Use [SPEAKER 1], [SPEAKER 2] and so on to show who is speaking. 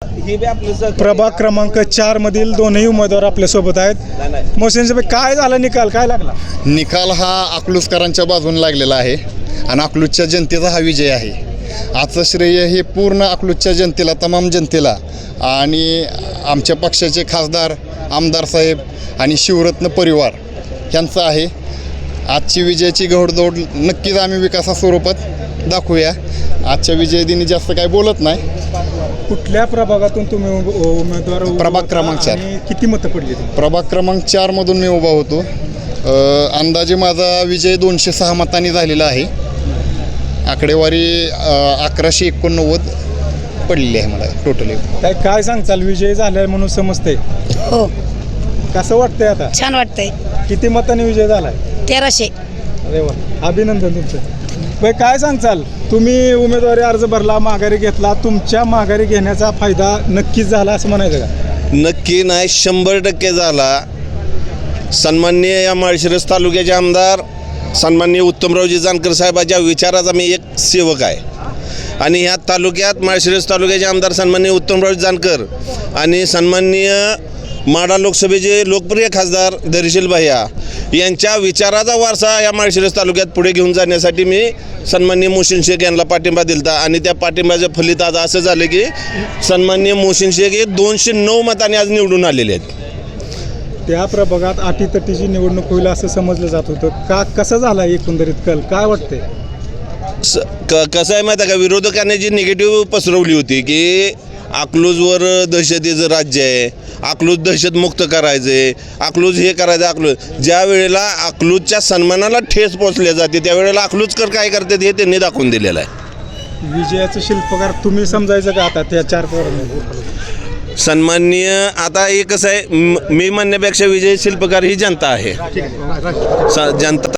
[SPEAKER 1] हे बी आपलं
[SPEAKER 2] प्रभाग क्रमांक 4 मधील दोनही उमेदवार आपल्यासोबत आहेत. मोहसिन साहेब, काय झाला निकाल, काय लागला?
[SPEAKER 3] निकाल हा अकलूजकरांच्या बाजूने लागलेला आहे आणि अकलूजच्या जनतेचा हा विजय आहे. आजचं श्रेय हे पूर्ण अकलूजच्या जनतेला, तमाम जनतेला आणि आमच्या पक्षाचे खासदार, आमदार साहेब आणि शिवरत्न परिवार यांचं आहे. आजची विजयाची घोडदौड नक्कीच आम्ही विकासा स्वरूपात दाखवूया. आजच्या विजयदिनी जास्त काही बोलत नाही.
[SPEAKER 2] कुठल्या प्रभागातून तुम्ही उमेदवार
[SPEAKER 3] प्रभाग क्रमांक 4.
[SPEAKER 2] आणि किती मतं पडली?
[SPEAKER 3] प्रभाग क्रमांक 4 मधून मी उभा होतो. अंदाजे माझा विजय 206 मतांनी झालेला आहे. आकडेवारी 1189 पडलेली आहे मला टोटली.
[SPEAKER 2] काय सांगचाल, विजय झालाय म्हणून समजतंय?
[SPEAKER 4] हो,
[SPEAKER 2] कसं वाटतंय आता?
[SPEAKER 4] छान वाटतंय.
[SPEAKER 2] किती मतांनी विजय झालाय?
[SPEAKER 4] 1300.
[SPEAKER 2] अरे वा, अभिनंदन तुमचं. बाई, काय सांगचाल? तुम्ही उमेदवारी अर्ज भरला, माघारी घेतला, तुमच्या माघारी घेण्याचा फायदा नक्कीच झाला असं म्हणायचं का?
[SPEAKER 1] नक्की नाही, 100% झाला. सन्माननीय या माळशिरस तालुक्याचे आमदार सन्माननीय उत्तमरावजी जानकर साहेबाच्या विचाराचा मी एक सेवक आहे आणि ह्या तालुक्यात माळशिरस तालुक्याचे आमदार सन्माननीय उत्तमरावजी जानकर आणि सन्माननीय माढा लोकसभेचे लोकप्रिय खासदार धैर्यशील भैया यांच्या विचाराचा वारसा या माळशिरस तालुक्यात पुढे घेऊन जाण्यासाठी मी सन्माननीय मोहसिन शेख यांना पाठिंबा दिलता आणि त्या पाठिंब्याचं फलित आज असं झालं की सन्माननीय मोहसिन शेख हे 209 मतांनी आज निवडून आलेले आहेत.
[SPEAKER 2] त्या प्रभागात अटीतटीची निवडणूक होईल असं समजलं जात होतं. कसं झालं एकंदरीत कल, काय वाटतंय?
[SPEAKER 1] कसं आहे माहिती आहे का, विरोधकांनी जी निगेटिव्ह पसरवली होती की अकलूजवर दहशतीचं राज्य आहे, अकलूज दहशतमुक्त करायचं आहे, अकलूज हे करायचं. अकलूज ज्या वेळेला अकलूजच्या सन्मानाला ठेस पोचल्या जाते त्यावेळेला अकलूजकर काय करतात हे त्यांनी दाखवून दिलेलं आहे.
[SPEAKER 2] विजयाचं शिल्पकार तुम्ही समजायचं का आता त्या 4 पोरांमध्ये?
[SPEAKER 1] सन्माननीय आता हे कसं आहे, मी म्हणण्यापेक्षा विजय शिल्पकार ही जनता आहे. जनता